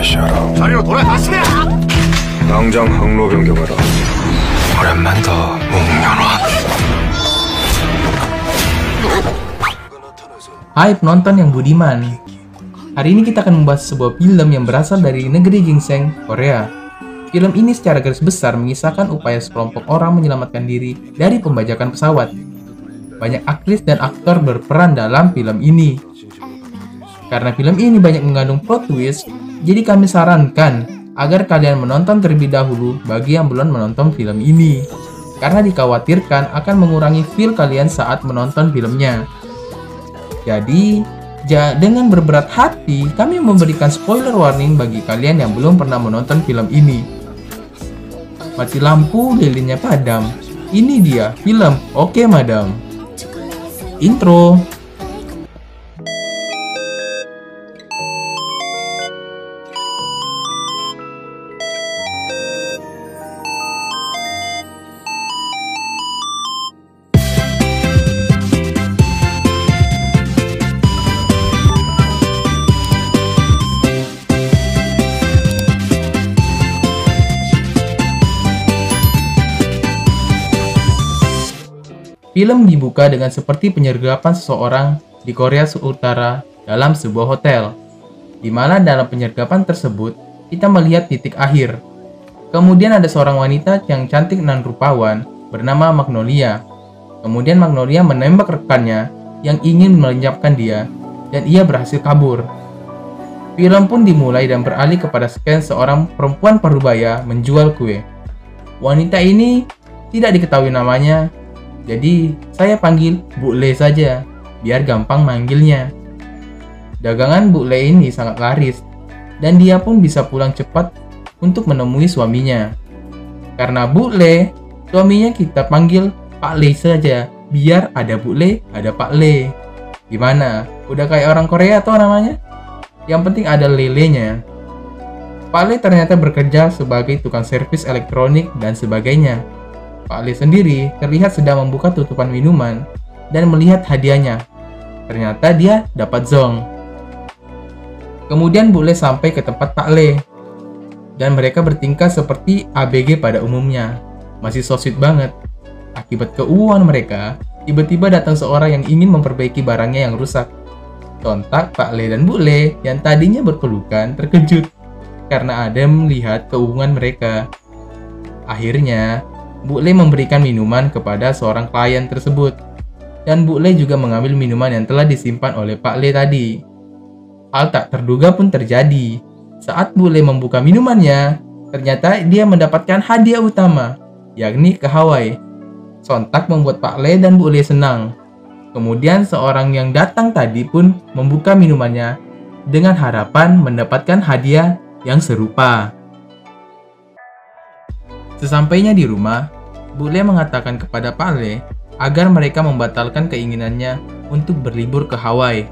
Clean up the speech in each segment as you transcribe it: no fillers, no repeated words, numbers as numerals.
개시하라. 자리로 돌아가시라! 당장 항로 변경하라. 오랜만이다, 웅년아. Hai penonton yang budiman, hari ini kita akan membahas sebuah film yang berasal dari negeri ginseng, Korea. Film ini secara garis besar mengisahkan upaya sekelompok orang menyelamatkan diri dari pembajakan pesawat. Banyak aktris dan aktor berperan dalam film ini. Karena film ini banyak mengandung plot twist, jadi kami sarankan agar kalian menonton terlebih dahulu bagi yang belum menonton film ini. Karena dikhawatirkan akan mengurangi feel kalian saat menonton filmnya. Jadi, dengan berberat hati, kami memberikan spoiler warning bagi kalian yang belum pernah menonton film ini. Mati lampu, lilinnya padam. Ini dia, film Oke Madam. Intro. Film dibuka dengan seperti penyergapan seseorang di Korea Utara dalam sebuah hotel, di mana dalam penyergapan tersebut kita melihat titik akhir. Kemudian ada seorang wanita yang cantik dan rupawan bernama Magnolia. Kemudian Magnolia menembak rekannya yang ingin melenyapkan dia, dan ia berhasil kabur. Film pun dimulai dan beralih kepada scan seorang perempuan parubaya menjual kue. Wanita ini tidak diketahui namanya, jadi saya panggil Bu Le saja, biar gampang manggilnya. Dagangan Bu Le ini sangat laris, dan dia pun bisa pulang cepat untuk menemui suaminya. Karena Bu Le, suaminya kita panggil Pak Le saja, biar ada Bu Le, ada Pak Le. Gimana? Udah kayak orang Korea atau namanya? Yang penting ada lelenya. Pak Le ternyata bekerja sebagai tukang servis elektronik dan sebagainya. Pak Le sendiri terlihat sedang membuka tutupan minuman dan melihat hadiahnya. Ternyata dia dapat zong. Kemudian Bu Le sampai ke tempat Pak Le, dan mereka bertingkah seperti ABG pada umumnya. Masih so sweet banget. Akibat keuuan mereka, tiba-tiba datang seorang yang ingin memperbaiki barangnya yang rusak. Sontak Pak Le dan Bu Le yang tadinya berpelukan terkejut karena ada melihat keuuan mereka. Akhirnya, Bu Le memberikan minuman kepada seorang klien tersebut, dan Bu Le juga mengambil minuman yang telah disimpan oleh Pak Le tadi. Hal tak terduga pun terjadi. Saat Bu Le membuka minumannya, ternyata dia mendapatkan hadiah utama, yakni ke Hawaii. Sontak membuat Pak Le dan Bu Le senang. Kemudian seorang yang datang tadi pun membuka minumannya dengan harapan mendapatkan hadiah yang serupa. Sesampainya di rumah, Bu Le mengatakan kepada Pak Le agar mereka membatalkan keinginannya untuk berlibur ke Hawaii.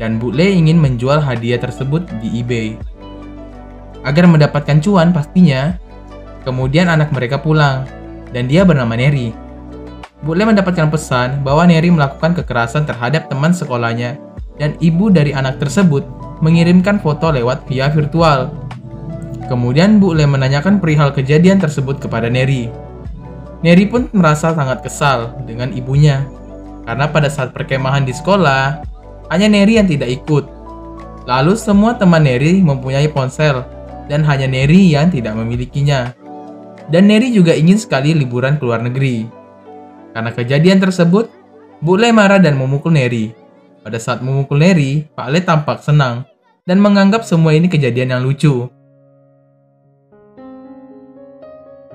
Dan Bu Le ingin menjual hadiah tersebut di eBay. Agar mendapatkan cuan pastinya. Kemudian anak mereka pulang, dan dia bernama Neri. Bu Le mendapatkan pesan bahwa Neri melakukan kekerasan terhadap teman sekolahnya, dan ibu dari anak tersebut mengirimkan foto lewat via virtual. Kemudian Bu Le menanyakan perihal kejadian tersebut kepada Neri. Neri pun merasa sangat kesal dengan ibunya, karena pada saat perkemahan di sekolah, hanya Neri yang tidak ikut. Lalu semua teman Neri mempunyai ponsel, dan hanya Neri yang tidak memilikinya. Dan Neri juga ingin sekali liburan ke luar negeri. Karena kejadian tersebut, Bu Le marah dan memukul Neri. Pada saat memukul Neri, Pak Le tampak senang, dan menganggap semua ini kejadian yang lucu.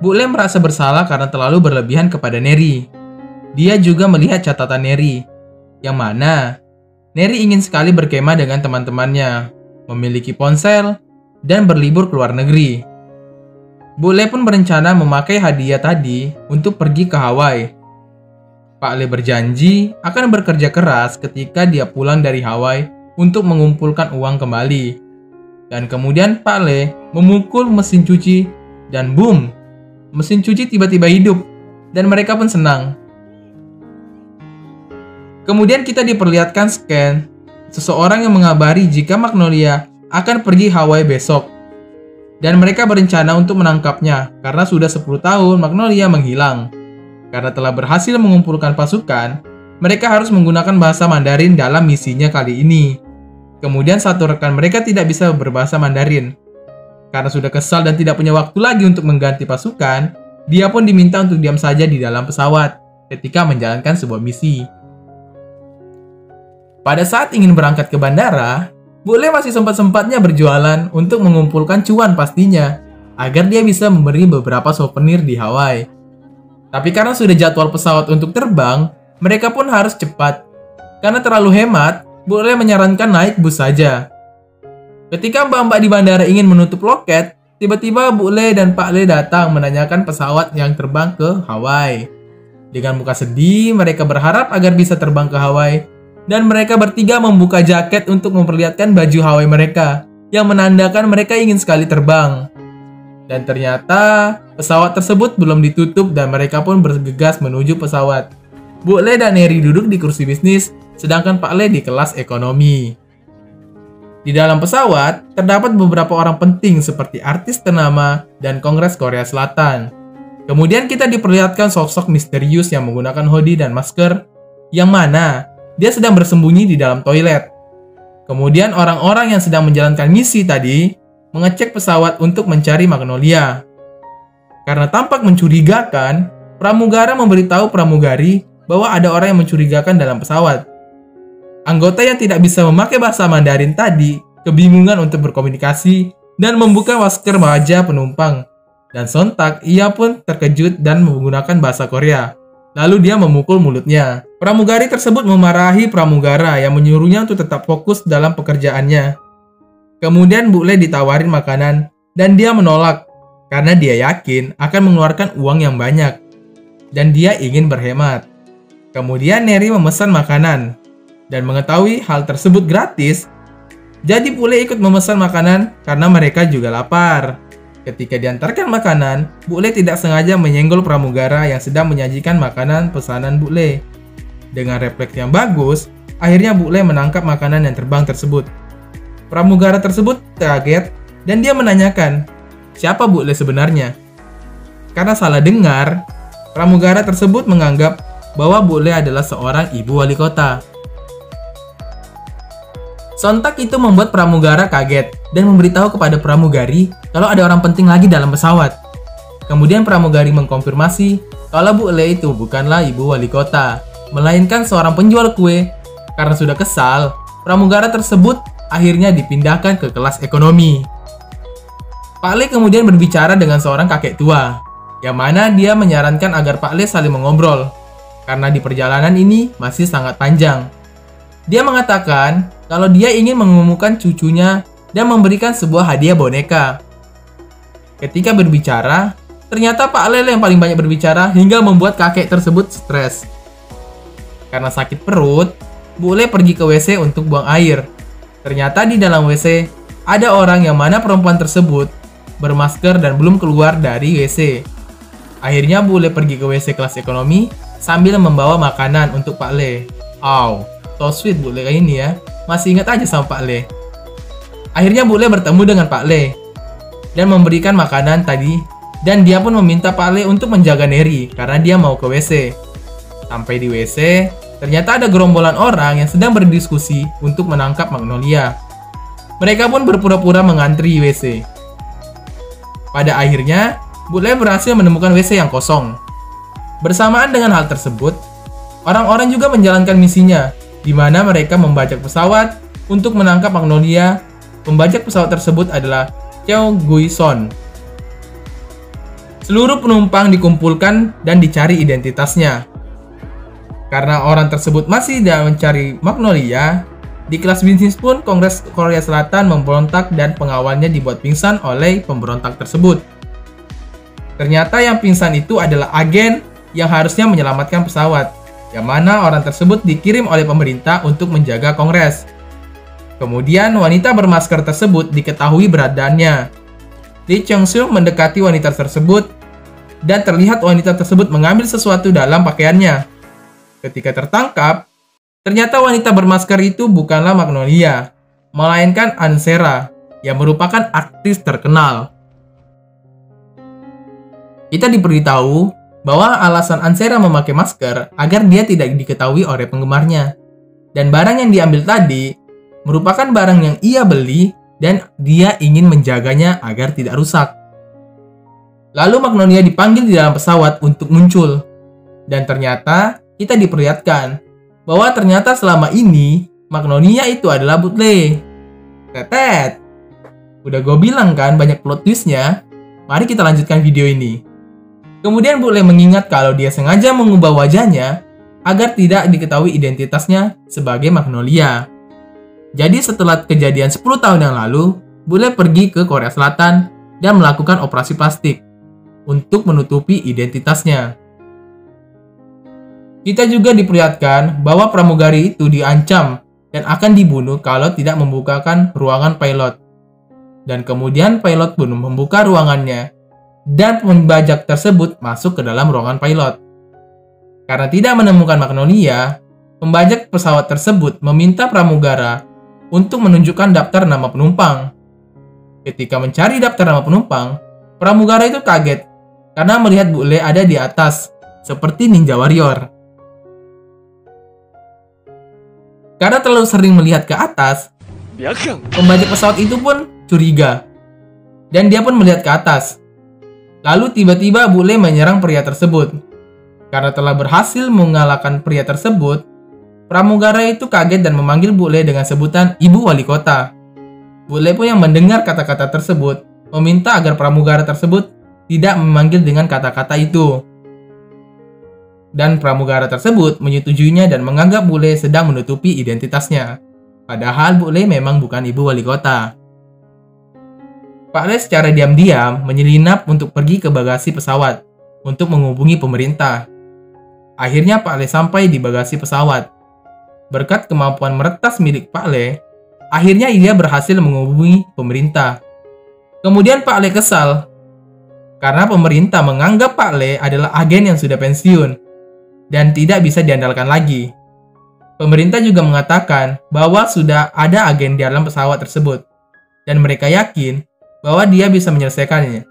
Bu Le merasa bersalah karena terlalu berlebihan kepada Neri. Dia juga melihat catatan Neri, yang mana Neri ingin sekali berkemah dengan teman-temannya, memiliki ponsel, dan berlibur ke luar negeri. Bu Le pun berencana memakai hadiah tadi untuk pergi ke Hawaii. Pak Le berjanji akan bekerja keras ketika dia pulang dari Hawaii untuk mengumpulkan uang kembali. Dan kemudian Pak Le memukul mesin cuci, dan boom! Mesin cuci tiba-tiba hidup, dan mereka pun senang. Kemudian kita diperlihatkan scan seseorang yang mengabari jika Magnolia akan pergi Hawaii besok. Dan mereka berencana untuk menangkapnya karena sudah 10 tahun Magnolia menghilang. Karena telah berhasil mengumpulkan pasukan, mereka harus menggunakan bahasa Mandarin dalam misinya kali ini. Kemudian satu rekan mereka tidak bisa berbahasa Mandarin. Karena sudah kesal dan tidak punya waktu lagi untuk mengganti pasukan, dia pun diminta untuk diam saja di dalam pesawat ketika menjalankan sebuah misi. Pada saat ingin berangkat ke bandara, Bule masih sempat-sempatnya berjualan untuk mengumpulkan cuan pastinya, agar dia bisa memberi beberapa souvenir di Hawaii. Tapi karena sudah jadwal pesawat untuk terbang, mereka pun harus cepat. Karena terlalu hemat, Bule menyarankan naik bus saja. Ketika mbak-mbak di bandara ingin menutup loket, tiba-tiba Bule dan Pak Le datang menanyakan pesawat yang terbang ke Hawaii. Dengan muka sedih, mereka berharap agar bisa terbang ke Hawaii. Dan mereka bertiga membuka jaket untuk memperlihatkan baju Hawaii mereka, yang menandakan mereka ingin sekali terbang. Dan ternyata, pesawat tersebut belum ditutup dan mereka pun bergegas menuju pesawat. Bu Le dan Neri duduk di kursi bisnis, sedangkan Pak Le di kelas ekonomi. Di dalam pesawat, terdapat beberapa orang penting seperti artis ternama dan Kongres Korea Selatan. Kemudian kita diperlihatkan sosok misterius yang menggunakan hoodie dan masker, yang mana dia sedang bersembunyi di dalam toilet. Kemudian orang-orang yang sedang menjalankan misi tadi mengecek pesawat untuk mencari Magnolia. Karena tampak mencurigakan, pramugara memberitahu pramugari bahwa ada orang yang mencurigakan dalam pesawat. Anggota yang tidak bisa memakai bahasa Mandarin tadi kebingungan untuk berkomunikasi dan membuka masker wajah penumpang. Dan sontak ia pun terkejut dan menggunakan bahasa Korea. Lalu dia memukul mulutnya. Pramugari tersebut memarahi pramugara yang menyuruhnya untuk tetap fokus dalam pekerjaannya. Kemudian Bu Le ditawarin makanan dan dia menolak karena dia yakin akan mengeluarkan uang yang banyak dan dia ingin berhemat. Kemudian Neri memesan makanan dan mengetahui hal tersebut gratis, jadi Bu Le ikut memesan makanan karena mereka juga lapar. Ketika diantarkan makanan, Bu Le tidak sengaja menyenggol pramugara yang sedang menyajikan makanan pesanan Bu Le. Dengan refleks yang bagus, akhirnya Bu Le menangkap makanan yang terbang tersebut. Pramugara tersebut kaget dan dia menanyakan, siapa Bu Le sebenarnya? Karena salah dengar, pramugara tersebut menganggap bahwa Bu Le adalah seorang ibu wali kota. Sontak itu membuat pramugara kaget dan memberitahu kepada pramugari kalau ada orang penting lagi dalam pesawat. Kemudian pramugari mengkonfirmasi kalau Bu Le itu bukanlah ibu wali kota, melainkan seorang penjual kue. Karena sudah kesal, pramugara tersebut akhirnya dipindahkan ke kelas ekonomi. Pak Le kemudian berbicara dengan seorang kakek tua, yang mana dia menyarankan agar Pak Le saling mengobrol, karena di perjalanan ini masih sangat panjang. Dia mengatakan kalau dia ingin mengumumkan cucunya dan memberikan sebuah hadiah boneka. Ketika berbicara, ternyata Pak Le yang paling banyak berbicara hingga membuat kakek tersebut stres. Karena sakit perut, Bu Le pergi ke WC untuk buang air. Ternyata di dalam WC, ada orang yang mana perempuan tersebut bermasker dan belum keluar dari WC. Akhirnya Bu Le pergi ke WC kelas ekonomi sambil membawa makanan untuk Pak Le. So sweet Bu Le kayak ini ya. Masih ingat aja sama Pak Le. Akhirnya Bu Le bertemu dengan Pak Le dan memberikan makanan tadi, dan dia pun meminta Pak Le untuk menjaga Neri karena dia mau ke WC. Sampai di WC, ternyata ada gerombolan orang yang sedang berdiskusi untuk menangkap Magnolia. Mereka pun berpura-pura mengantri WC. Pada akhirnya, Bu Le berhasil menemukan WC yang kosong. Bersamaan dengan hal tersebut, orang-orang juga menjalankan misinya, di mana mereka membajak pesawat untuk menangkap Magnolia. Pembajak pesawat tersebut adalah Cheo Gui-son. Seluruh penumpang dikumpulkan dan dicari identitasnya. Karena orang tersebut masih dalam mencari Magnolia, di kelas bisnis pun Kongres Korea Selatan memberontak dan pengawalnya dibuat pingsan oleh pemberontak tersebut. Ternyata yang pingsan itu adalah agen yang harusnya menyelamatkan pesawat, yang mana orang tersebut dikirim oleh pemerintah untuk menjaga Kongres. Kemudian wanita bermasker tersebut diketahui beradaannya. Lee Cheong-soo mendekati wanita tersebut dan terlihat wanita tersebut mengambil sesuatu dalam pakaiannya. Ketika tertangkap, ternyata wanita bermasker itu bukanlah Magnolia, melainkan Ansera, yang merupakan aktris terkenal. Kita diberitahu bahwa alasan Ansera memakai masker agar dia tidak diketahui oleh penggemarnya. Dan barang yang diambil tadi merupakan barang yang ia beli dan dia ingin menjaganya agar tidak rusak. Lalu Magnolia dipanggil di dalam pesawat untuk muncul. Dan ternyata kita diperlihatkan bahwa ternyata selama ini Magnolia itu adalah Butle. Tetet. Udah gue bilang kan banyak plot twistnya. Mari kita lanjutkan video ini. Kemudian Butle mengingat kalau dia sengaja mengubah wajahnya agar tidak diketahui identitasnya sebagai Magnolia. Jadi setelah kejadian 10 tahun yang lalu, Butle pergi ke Korea Selatan dan melakukan operasi plastik untuk menutupi identitasnya. Kita juga diperlihatkan bahwa pramugari itu diancam dan akan dibunuh kalau tidak membukakan ruangan pilot. Dan kemudian pilot pun membuka ruangannya dan pembajak tersebut masuk ke dalam ruangan pilot. Karena tidak menemukan Magnolia, pembajak pesawat tersebut meminta pramugara untuk menunjukkan daftar nama penumpang. Ketika mencari daftar nama penumpang, pramugara itu kaget karena melihat Butle ada di atas, seperti Ninja Warrior. Karena terlalu sering melihat ke atas, pembajak pesawat itu pun curiga. Dan dia pun melihat ke atas. Lalu tiba-tiba Butle menyerang pria tersebut. Karena telah berhasil mengalahkan pria tersebut, pramugara itu kaget dan memanggil Butle dengan sebutan Ibu Wali Kota. Butle pun yang mendengar kata-kata tersebut, meminta agar pramugara tersebut tidak memanggil dengan kata-kata itu. Dan pramugara tersebut menyetujuinya dan menganggap Butle sedang menutupi identitasnya. Padahal Butle memang bukan Ibu Wali Kota. Pak Le secara diam-diam menyelinap untuk pergi ke bagasi pesawat untuk menghubungi pemerintah. Akhirnya Pak Le sampai di bagasi pesawat. Berkat kemampuan meretas milik Pak Le, akhirnya ia berhasil menghubungi pemerintah. Kemudian Pak Le kesal karena pemerintah menganggap Pak Le adalah agen yang sudah pensiun dan tidak bisa diandalkan lagi. Pemerintah juga mengatakan bahwa sudah ada agen di dalam pesawat tersebut dan mereka yakin bahwa dia bisa menyelesaikannya.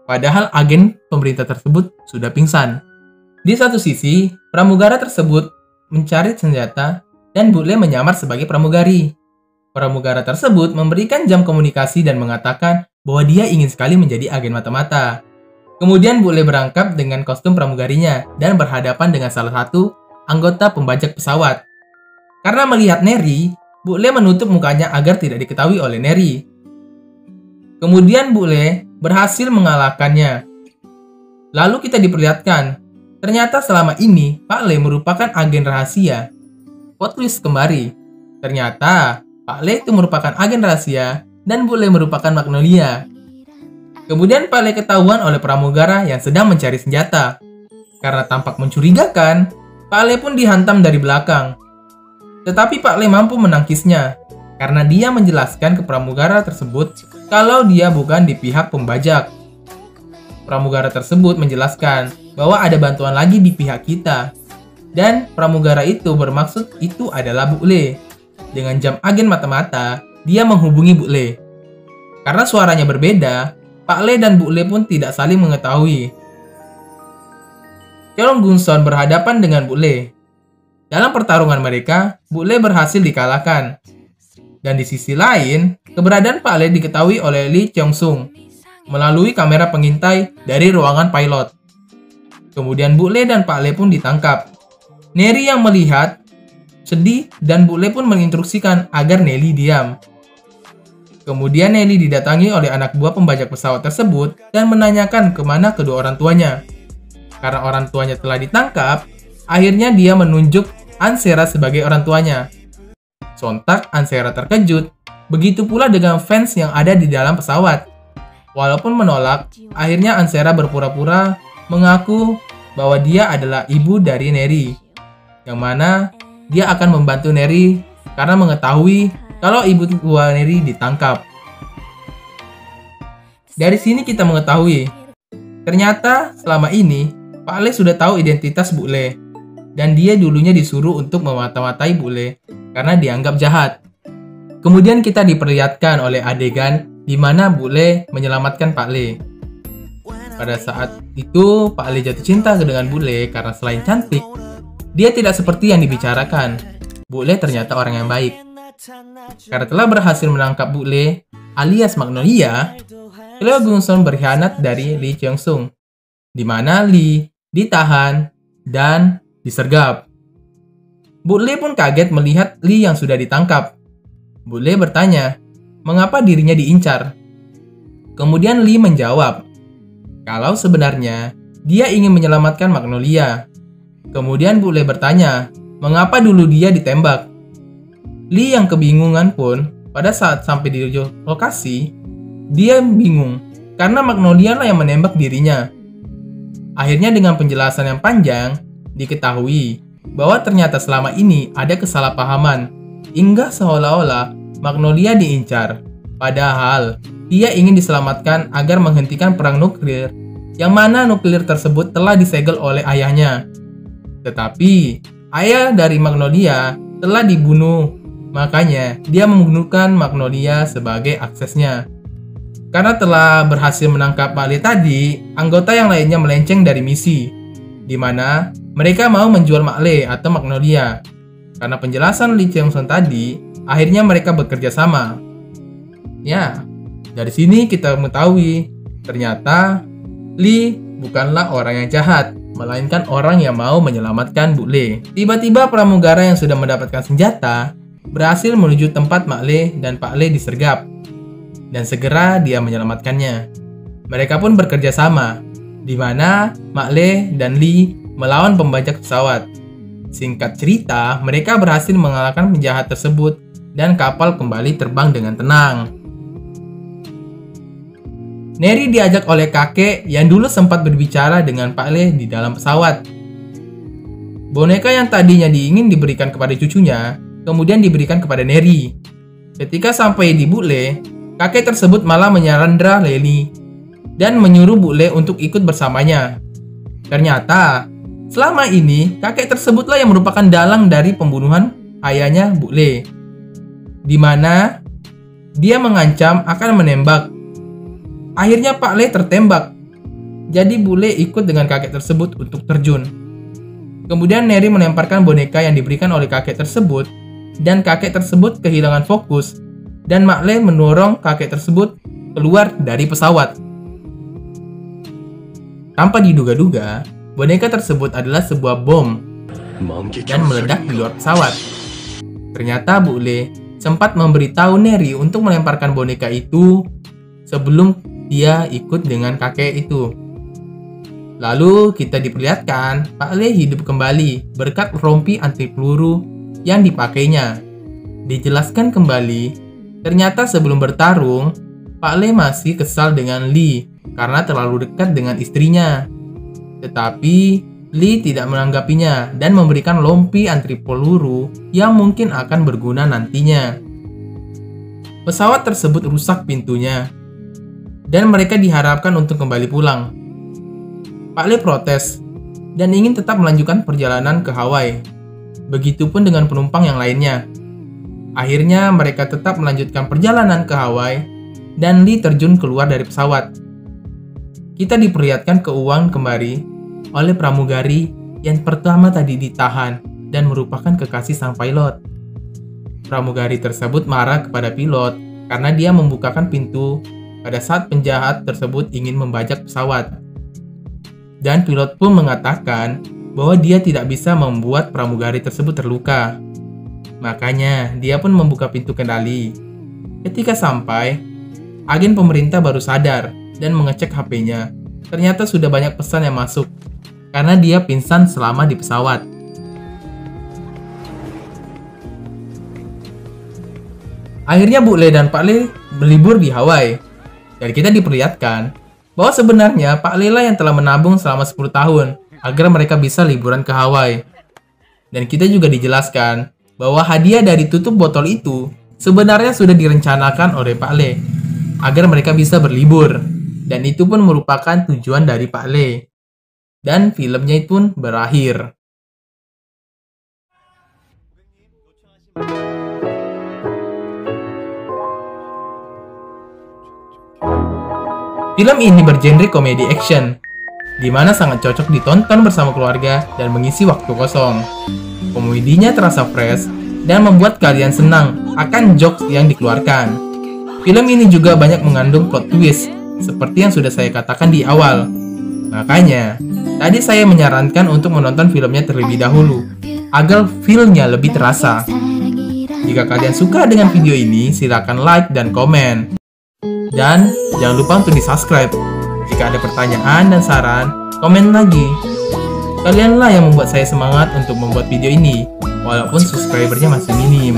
Padahal agen pemerintah tersebut sudah pingsan. Di satu sisi, pramugara tersebut mencari senjata dan Butle menyamar sebagai pramugari. Pramugara tersebut memberikan jam komunikasi dan mengatakan bahwa dia ingin sekali menjadi agen mata-mata. Kemudian Butle berangkat dengan kostum pramugarinya dan berhadapan dengan salah satu anggota pembajak pesawat. Karena melihat Neri, Butle menutup mukanya agar tidak diketahui oleh Neri. Kemudian Butle berhasil mengalahkannya. Lalu kita diperlihatkan, ternyata selama ini Pak Le merupakan agen rahasia. Plot twist kembali. Ternyata Pak Le itu merupakan agen rahasia dan Butle merupakan Magnolia. Kemudian Pak Le ketahuan oleh pramugara yang sedang mencari senjata. Karena tampak mencurigakan, Pak Le pun dihantam dari belakang. Tetapi Pak Le mampu menangkisnya karena dia menjelaskan ke pramugara tersebut kalau dia bukan di pihak pembajak. Pramugara tersebut menjelaskan bahwa ada bantuan lagi di pihak kita. Dan pramugara itu bermaksud itu adalah Butle. Dengan jam agen mata-mata, dia menghubungi Butle. Karena suaranya berbeda, Pak Le dan Butle pun tidak saling mengetahui. Cheong Gunson berhadapan dengan Butle. Dalam pertarungan mereka, Butle berhasil dikalahkan. Dan di sisi lain, keberadaan Pak Le diketahui oleh Lee Cheong Sung melalui kamera pengintai dari ruangan pilot. Kemudian Butle dan Pak Le pun ditangkap. Neri yang melihat sedih dan Butle pun menginstruksikan agar Nelly diam. Kemudian Nelly didatangi oleh anak buah pembajak pesawat tersebut dan menanyakan kemana kedua orang tuanya. Karena orang tuanya telah ditangkap, akhirnya dia menunjuk Ansera sebagai orang tuanya. Sontak Ansera terkejut, begitu pula dengan fans yang ada di dalam pesawat. Walaupun menolak, akhirnya Ansera berpura-pura mengaku bahwa dia adalah ibu dari Neri, yang mana dia akan membantu Neri karena mengetahui kalau ibu tua Neri ditangkap. Dari sini kita mengetahui, ternyata selama ini Pak Le sudah tahu identitas Butle, dan dia dulunya disuruh untuk memata-matai Butle karena dianggap jahat. Kemudian kita diperlihatkan oleh adegan di mana Bule menyelamatkan Pak Le. Pada saat itu, Pak Le jatuh cinta dengan Bule karena selain cantik, dia tidak seperti yang dibicarakan. Bule ternyata orang yang baik. Karena telah berhasil menangkap Bule alias Magnolia, Cleo Gungsun berkhianat dari Lee Cheong Sung, di mana Lee ditahan dan disergap. Bule pun kaget melihat Lee yang sudah ditangkap. Bule bertanya, mengapa dirinya diincar? Kemudian Lee menjawab, kalau sebenarnya dia ingin menyelamatkan Magnolia. Kemudian Bule bertanya, mengapa dulu dia ditembak? Lee yang kebingungan pun, pada saat sampai di lokasi, dia bingung karena Magnolia lah yang menembak dirinya. Akhirnya dengan penjelasan yang panjang, diketahui bahwa ternyata selama ini ada kesalahpahaman, hingga seolah-olah Magnolia diincar. Padahal, dia ingin diselamatkan agar menghentikan perang nuklir, yang mana nuklir tersebut telah disegel oleh ayahnya. Tetapi, ayah dari Magnolia telah dibunuh, makanya dia menggunakan Magnolia sebagai aksesnya. Karena telah berhasil menangkap Pak Le tadi, anggota yang lainnya melenceng dari misi, di mana mereka mau menjual Mak Le atau Magnolia. Karena penjelasan Lee Cheong Sung tadi, akhirnya mereka bekerja sama. Ya, dari sini kita mengetahui ternyata Lee bukanlah orang yang jahat, melainkan orang yang mau menyelamatkan Bu Le. Tiba-tiba pramugara yang sudah mendapatkan senjata berhasil menuju tempat Mak Le dan Pak Le disergap, dan segera dia menyelamatkannya. Mereka pun bekerja sama, di mana Mak Le dan Lee melawan pembajak pesawat. Singkat cerita, mereka berhasil mengalahkan penjahat tersebut dan kapal kembali terbang dengan tenang. Neri diajak oleh kakek yang dulu sempat berbicara dengan Pak Le di dalam pesawat. Boneka yang tadinya ingin diberikan kepada cucunya, kemudian diberikan kepada Neri. Ketika sampai di Bu Le, kakek tersebut malah menyandra Lely dan menyuruh Bu Le untuk ikut bersamanya. Ternyata, selama ini kakek tersebutlah yang merupakan dalang dari pembunuhan ayahnya Bu Le, di mana dia mengancam akan menembak. Akhirnya Pak Le tertembak. Jadi Bu Le ikut dengan kakek tersebut untuk terjun. Kemudian Neri melemparkan boneka yang diberikan oleh kakek tersebut, dan kakek tersebut kehilangan fokus, dan Mak Le mendorong kakek tersebut keluar dari pesawat. Tanpa diduga-duga, boneka tersebut adalah sebuah bom dan meledak di luar pesawat. Ternyata Bu Le sempat memberitahu Neri untuk melemparkan boneka itu sebelum dia ikut dengan kakek itu. Lalu kita diperlihatkan Pak Le hidup kembali berkat rompi anti peluru yang dipakainya. Dijelaskan kembali, ternyata sebelum bertarung, Pak Le masih kesal dengan Lee karena terlalu dekat dengan istrinya. Tetapi Lee tidak menanggapinya dan memberikan rompi anti peluru yang mungkin akan berguna nantinya. Pesawat tersebut rusak pintunya, dan mereka diharapkan untuk kembali pulang. Pak Le protes dan ingin tetap melanjutkan perjalanan ke Hawaii. Begitupun dengan penumpang yang lainnya. Akhirnya mereka tetap melanjutkan perjalanan ke Hawaii dan Lee terjun keluar dari pesawat. Kita diperlihatkan keuangan kembali oleh pramugari yang pertama tadi ditahan dan merupakan kekasih sang pilot. Pramugari tersebut marah kepada pilot karena dia membukakan pintu pada saat penjahat tersebut ingin membajak pesawat. Dan pilot pun mengatakan bahwa dia tidak bisa membuat pramugari tersebut terluka. Makanya, dia pun membuka pintu kendali. Ketika sampai, agen pemerintah baru sadar dan mengecek HP-nya. Ternyata sudah banyak pesan yang masuk, karena dia pingsan selama di pesawat. Akhirnya Bu Le dan Pak Le berlibur di Hawaii. Dan kita diperlihatkan bahwa sebenarnya Pak Le lah yang telah menabung selama 10 tahun agar mereka bisa liburan ke Hawaii. Dan kita juga dijelaskan bahwa hadiah dari tutup botol itu sebenarnya sudah direncanakan oleh Pak Le agar mereka bisa berlibur. Dan itu pun merupakan tujuan dari Pak Le. Dan filmnya pun berakhir. Film ini bergenre komedi action, di mana sangat cocok ditonton bersama keluarga dan mengisi waktu kosong. Komedinya terasa fresh dan membuat kalian senang akan jokes yang dikeluarkan. Film ini juga banyak mengandung plot twist, seperti yang sudah saya katakan di awal. Makanya, tadi saya menyarankan untuk menonton filmnya terlebih dahulu, agar feel-nya lebih terasa. Jika kalian suka dengan video ini, silakan like dan komen. Dan jangan lupa untuk di-subscribe. Jika ada pertanyaan dan saran, komen lagi. Kalianlah yang membuat saya semangat untuk membuat video ini, walaupun subscribernya masih minim.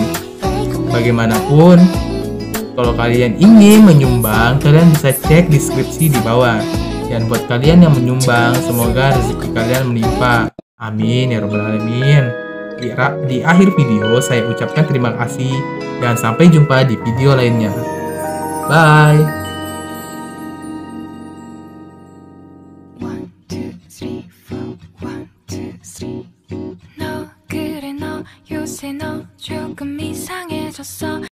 Bagaimanapun, kalau kalian ingin menyumbang, kalian bisa cek deskripsi di bawah. Dan buat kalian yang menyumbang, semoga rezeki kalian menimpa. Amin ya rabbal alamin. Di akhir video, saya ucapkan terima kasih dan sampai jumpa di video lainnya. Bye. 1, 2, 3, 4 1, 2, 3 너 그래 너 요새 너 조금 이상해졌어